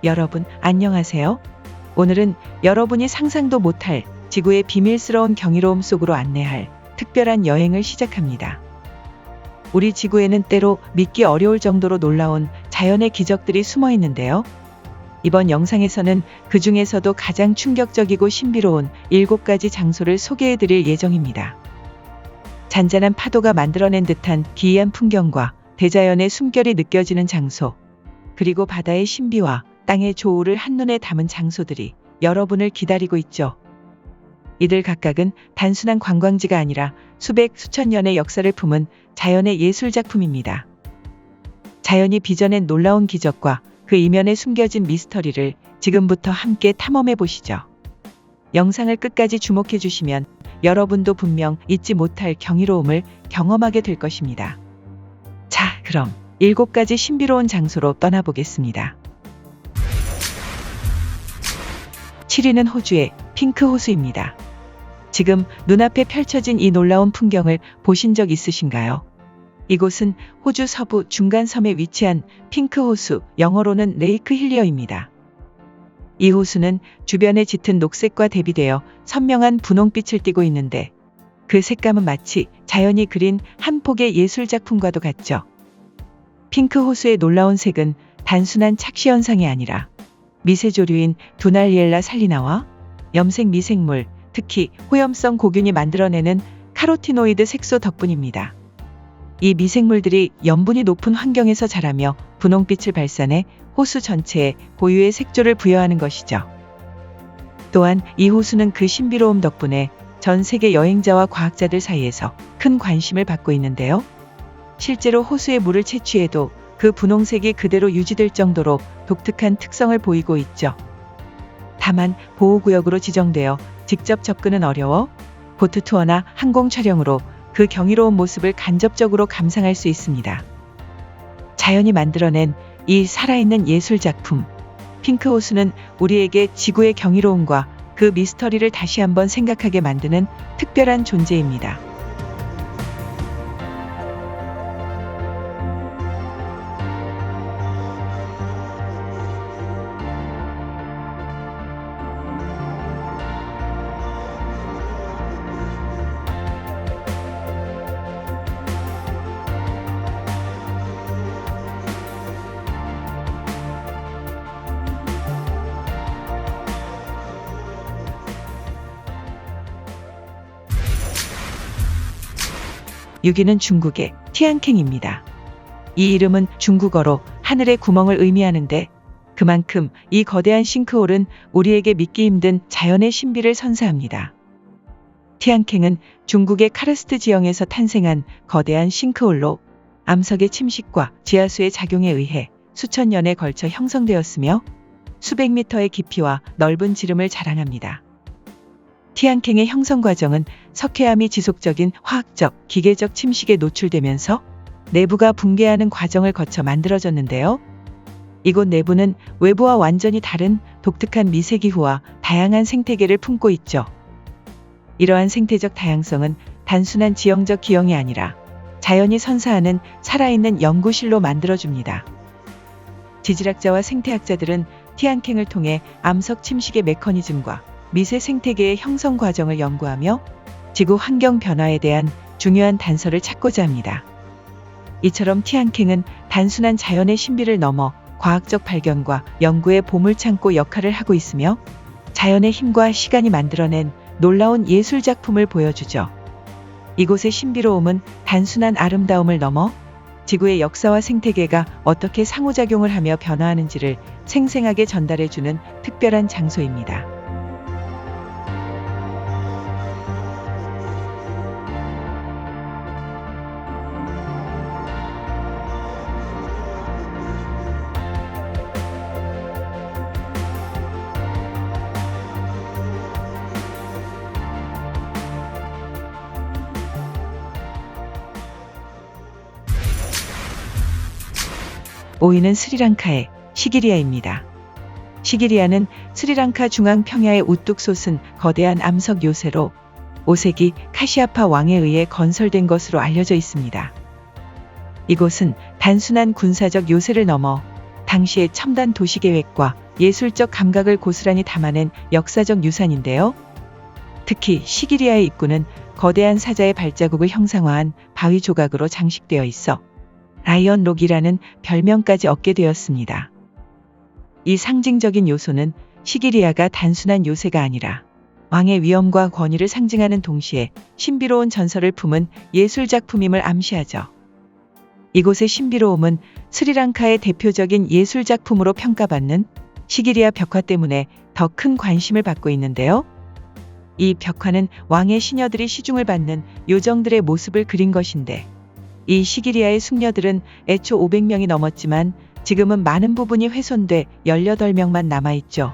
여러분, 안녕하세요. 오늘은 여러분이 상상도 못할 지구의 비밀스러운 경이로움 속으로 안내할 특별한 여행을 시작합니다. 우리 지구에는 때로 믿기 어려울 정도로 놀라운 자연의 기적들이 숨어 있는데요. 이번 영상에서는 그 중에서도 가장 충격적이고 신비로운 7가지 장소를 소개해 드릴 예정입니다. 잔잔한 파도가 만들어낸 듯한 기이한 풍경과 대자연의 숨결이 느껴지는 장소, 그리고 바다의 신비와 땅의 조우를 한눈에 담은 장소들이 여러분을 기다리고 있죠. 이들 각각은 단순한 관광지가 아니라 수백, 수천 년의 역사를 품은 자연의 예술작품입니다. 자연이 빚어낸 놀라운 기적과 그 이면에 숨겨진 미스터리를 지금부터 함께 탐험해 보시죠. 영상을 끝까지 주목해 주시면 여러분도 분명 잊지 못할 경이로움을 경험하게 될 것입니다. 자, 그럼 7가지 신비로운 장소로 떠나보겠습니다. 7위는 호주의 핑크 호수입니다. 지금 눈앞에 펼쳐진 이 놀라운 풍경을 보신 적 있으신가요? 이곳은 호주 서부 중간섬에 위치한 핑크 호수, 영어로는 레이크 힐리어입니다. 이 호수는 주변의 짙은 녹색과 대비되어 선명한 분홍빛을 띠고 있는데 그 색감은 마치 자연이 그린 한 폭의 예술작품과도 같죠. 핑크 호수의 놀라운 색은 단순한 착시 현상이 아니라 미세조류인 두날리엘라 살리나와 염색 미생물, 특히 호염성 고균이 만들어내는 카로티노이드 색소 덕분입니다. 이 미생물들이 염분이 높은 환경에서 자라며 분홍빛을 발산해 호수 전체에 고유의 색조를 부여하는 것이죠. 또한 이 호수는 그 신비로움 덕분에 전 세계 여행자와 과학자들 사이에서 큰 관심을 받고 있는데요. 실제로 호수의 물을 채취해도 그 분홍색이 그대로 유지될 정도로 독특한 특성을 보이고 있죠. 다만 보호구역으로 지정되어 직접 접근은 어려워 보트 투어나 항공 촬영으로 그 경이로운 모습을 간접적으로 감상할 수 있습니다. 자연이 만들어낸 이 살아있는 예술작품, 핑크 호수는 우리에게 지구의 경이로움과 그 미스터리를 다시 한번 생각하게 만드는 특별한 존재입니다. 여기는 중국의 티안캥입니다. 이 이름은 중국어로 하늘의 구멍을 의미하는데 그만큼 이 거대한 싱크홀은 우리에게 믿기 힘든 자연의 신비를 선사합니다. 티안캥은 중국의 카르스트 지형에서 탄생한 거대한 싱크홀로 암석의 침식과 지하수의 작용에 의해 수천 년에 걸쳐 형성되었으며 수백 미터의 깊이와 넓은 지름을 자랑합니다. 티안캥의 형성 과정은 석회암이 지속적인 화학적, 기계적 침식에 노출되면서 내부가 붕괴하는 과정을 거쳐 만들어졌는데요. 이곳 내부는 외부와 완전히 다른 독특한 미세기후와 다양한 생태계를 품고 있죠. 이러한 생태적 다양성은 단순한 지형적 기형이 아니라 자연이 선사하는 살아있는 연구실로 만들어줍니다. 지질학자와 생태학자들은 티안캥을 통해 암석 침식의 메커니즘과 미세 생태계의 형성 과정을 연구하며 지구 환경 변화에 대한 중요한 단서를 찾고자 합니다. 이처럼 티안캥은 단순한 자연의 신비를 넘어 과학적 발견과 연구의 보물창고 역할을 하고 있으며 자연의 힘과 시간이 만들어낸 놀라운 예술작품을 보여주죠. 이곳의 신비로움은 단순한 아름다움을 넘어 지구의 역사와 생태계가 어떻게 상호작용을 하며 변화하는지를 생생하게 전달해주는 특별한 장소입니다. 5위는 스리랑카의 시기리아입니다. 시기리아는 스리랑카 중앙 평야에 우뚝 솟은 거대한 암석 요새로 5세기 카시아파 왕에 의해 건설된 것으로 알려져 있습니다. 이곳은 단순한 군사적 요새를 넘어 당시의 첨단 도시 계획과 예술적 감각을 고스란히 담아낸 역사적 유산인데요. 특히 시기리아의 입구는 거대한 사자의 발자국을 형상화한 바위 조각으로 장식되어 있어 라이언 록이라는 별명까지 얻게 되었습니다. 이 상징적인 요소는 시기리아가 단순한 요새가 아니라 왕의 위엄과 권위를 상징하는 동시에 신비로운 전설을 품은 예술작품임을 암시하죠. 이곳의 신비로움은 스리랑카의 대표적인 예술작품으로 평가받는 시기리아 벽화 때문에 더 큰 관심을 받고 있는데요. 이 벽화는 왕의 시녀들이 시중을 받는 요정들의 모습을 그린 것인데, 이 시기리아의 숙녀들은 애초 500명이 넘었지만 지금은 많은 부분이 훼손돼 18명만 남아있죠.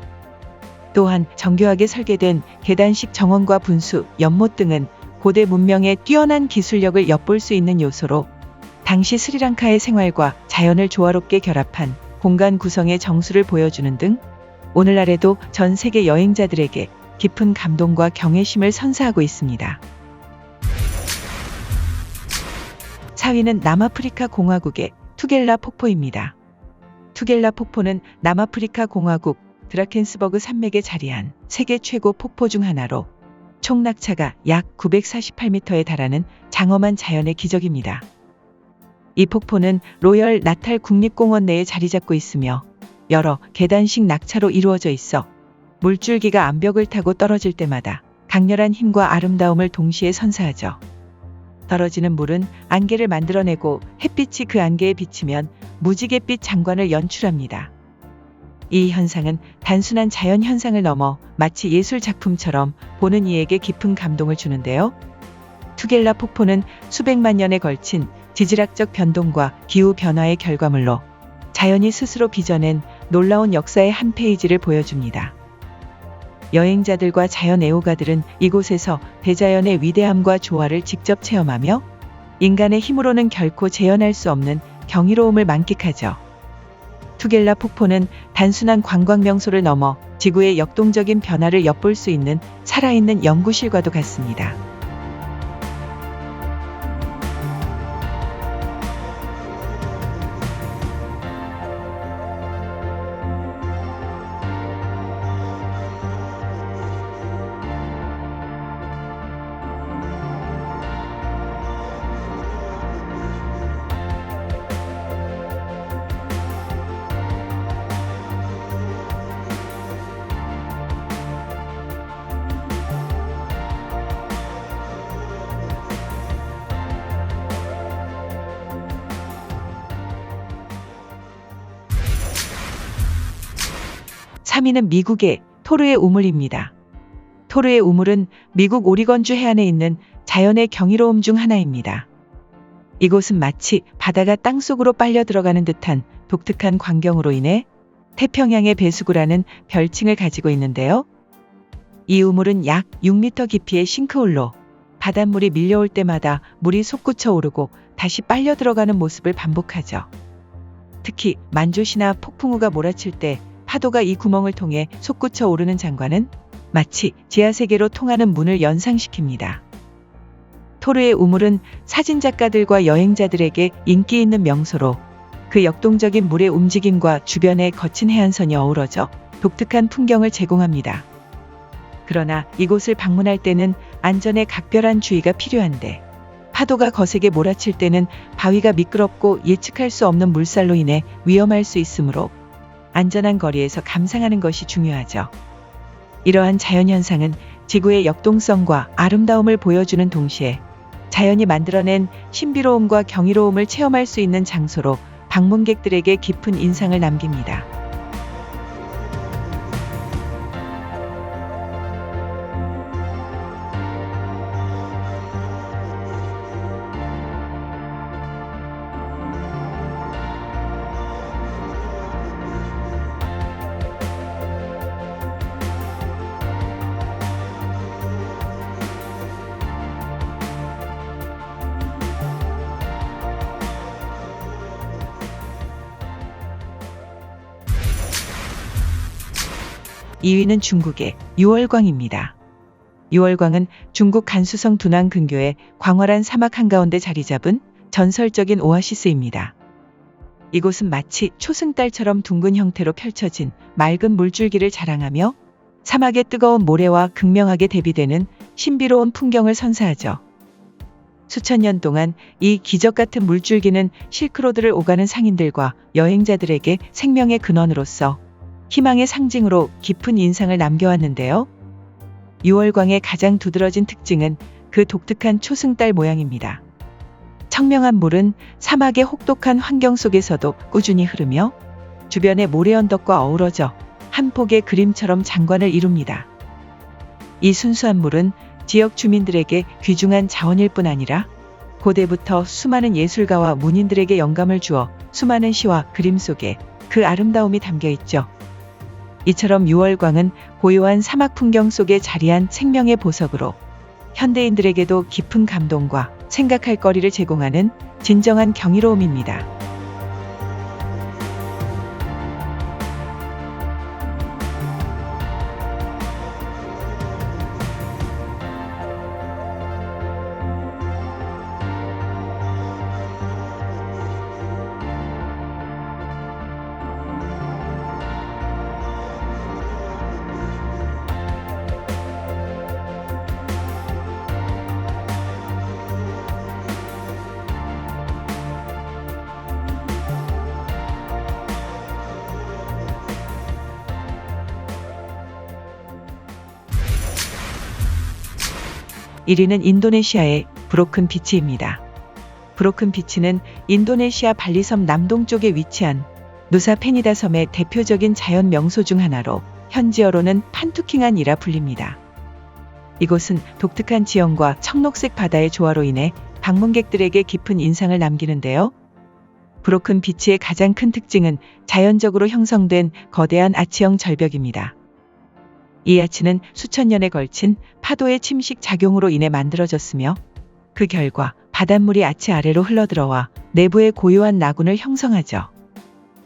또한 정교하게 설계된 계단식 정원과 분수, 연못 등은 고대 문명의 뛰어난 기술력을 엿볼 수 있는 요소로 당시 스리랑카의 생활과 자연을 조화롭게 결합한 공간 구성의 정수를 보여주는 등 오늘날에도 전 세계 여행자들에게 깊은 감동과 경외심을 선사하고 있습니다. 4위는 남아프리카 공화국의 투겔라 폭포입니다. 투겔라 폭포는 남아프리카 공화국 드라켄스버그 산맥에 자리한 세계 최고 폭포 중 하나로 총 낙차가 약 948m에 달하는 장엄한 자연의 기적입니다. 이 폭포는 로열 나탈 국립공원 내에 자리 잡고 있으며 여러 계단식 낙차로 이루어져 있어 물줄기가 암벽을 타고 떨어질 때마다 강렬한 힘과 아름다움을 동시에 선사하죠. 떨어지는 물은 안개를 만들어내고 햇빛이 그 안개에 비치면 무지갯빛 장관을 연출합니다. 이 현상은 단순한 자연 현상을 넘어 마치 예술 작품처럼 보는 이에게 깊은 감동을 주는데요. 투겔라 폭포는 수백만 년에 걸친 지질학적 변동과 기후 변화의 결과물로 자연이 스스로 빚어낸 놀라운 역사의 한 페이지를 보여줍니다. 여행자들과 자연 애호가들은 이곳에서 대자연의 위대함과 조화를 직접 체험하며 인간의 힘으로는 결코 재현할 수 없는 경이로움을 만끽하죠. 투겔라 폭포는 단순한 관광 명소를 넘어 지구의 역동적인 변화를 엿볼 수 있는 살아있는 연구실과도 같습니다. (3위는) 미국의 토르의 우물입니다. 토르의 우물은 미국 오리건주 해안에 있는 자연의 경이로움 중 하나입니다. 이곳은 마치 바다가 땅속으로 빨려 들어가는 듯한 독특한 광경으로 인해 태평양의 배수구라는 별칭을 가지고 있는데요. 이 우물은 약 6m 깊이의 싱크홀로 바닷물이 밀려올 때마다 물이 솟구쳐 오르고 다시 빨려 들어가는 모습을 반복하죠. 특히 만조시나 폭풍우가 몰아칠 때 파도가 이 구멍을 통해 솟구쳐 오르는 장관은 마치 지하세계로 통하는 문을 연상시킵니다. 토르의 우물은 사진작가들과 여행자들에게 인기 있는 명소로 그 역동적인 물의 움직임과 주변의 거친 해안선이 어우러져 독특한 풍경을 제공합니다. 그러나 이곳을 방문할 때는 안전에 각별한 주의가 필요한데, 파도가 거세게 몰아칠 때는 바위가 미끄럽고 예측할 수 없는 물살로 인해 위험할 수 있으므로 안전한 거리에서 감상하는 것이 중요하죠. 이러한 자연현상은 지구의 역동성과 아름다움을 보여주는 동시에 자연이 만들어낸 신비로움과 경이로움을 체험할 수 있는 장소로 방문객들에게 깊은 인상을 남깁니다. (2위는) 중국의 유월광입니다. 유월광은 중국 간수성 두낭 근교의 광활한 사막 한가운데 자리 잡은 전설적인 오아시스입니다. 이곳은 마치 초승달처럼 둥근 형태로 펼쳐진 맑은 물줄기를 자랑하며 사막의 뜨거운 모래와 극명하게 대비되는 신비로운 풍경을 선사하죠. 수천 년 동안 이 기적 같은 물줄기는 실크로드를 오가는 상인들과 여행자들에게 생명의 근원으로서 희망의 상징으로 깊은 인상을 남겨왔는데요. 유월광의 가장 두드러진 특징은 그 독특한 초승달 모양입니다. 청명한 물은 사막의 혹독한 환경 속에서도 꾸준히 흐르며 주변의 모래 언덕과 어우러져 한 폭의 그림처럼 장관을 이룹니다. 이 순수한 물은 지역 주민들에게 귀중한 자원일 뿐 아니라 고대부터 수많은 예술가와 문인들에게 영감을 주어 수많은 시와 그림 속에 그 아름다움이 담겨 있죠. 이처럼 유월광은 고요한 사막 풍경 속에 자리한 생명의 보석으로 현대인들에게도 깊은 감동과 생각할 거리를 제공하는 진정한 경이로움입니다. (1위는) 인도네시아의 브로큰 비치입니다. 브로큰 비치는 인도네시아 발리섬 남동쪽에 위치한 누사 페니다 섬의 대표적인 자연 명소 중 하나로 현지어로는 판투킹안이라 불립니다. 이곳은 독특한 지형과 청록색 바다의 조화로 인해 방문객들에게 깊은 인상을 남기는데요. 브로큰 비치의 가장 큰 특징은 자연적으로 형성된 거대한 아치형 절벽입니다. 이 아치는 수천 년에 걸친 파도의 침식 작용으로 인해 만들어졌으며 그 결과 바닷물이 아치 아래로 흘러들어와 내부의 고요한 라군을 형성하죠.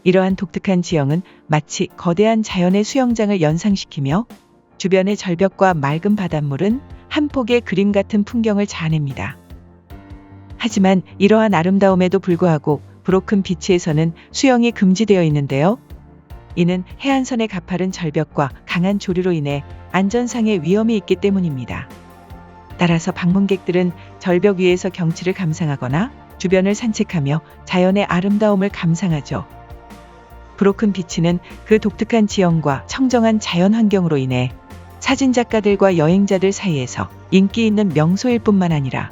이러한 독특한 지형은 마치 거대한 자연의 수영장을 연상시키며 주변의 절벽과 맑은 바닷물은 한 폭의 그림 같은 풍경을 자아냅니다. 하지만 이러한 아름다움에도 불구하고 브로큰 비치에서는 수영이 금지되어 있는데요. 이는 해안선의 가파른 절벽과 강한 조류로 인해 안전상의 위험이 있기 때문입니다. 따라서 방문객들은 절벽 위에서 경치를 감상하거나 주변을 산책하며 자연의 아름다움을 감상하죠. 브로큰 비치는 그 독특한 지형과 청정한 자연 환경으로 인해 사진작가들과 여행자들 사이에서 인기 있는 명소일 뿐만 아니라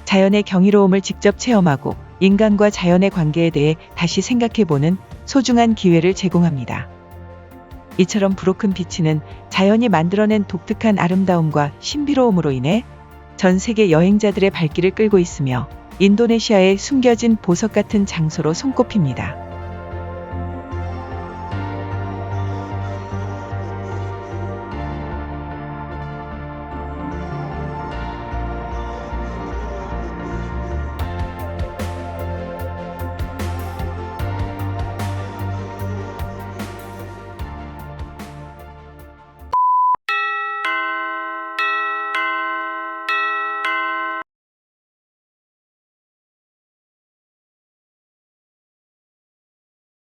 자연의 경이로움을 직접 체험하고 인간과 자연의 관계에 대해 다시 생각해보는 소중한 기회를 제공합니다. 이처럼 브로큰 비치는 자연이 만들어낸 독특한 아름다움과 신비로움으로 인해 전 세계 여행자들의 발길을 끌고 있으며 인도네시아의 숨겨진 보석 같은 장소로 손꼽힙니다.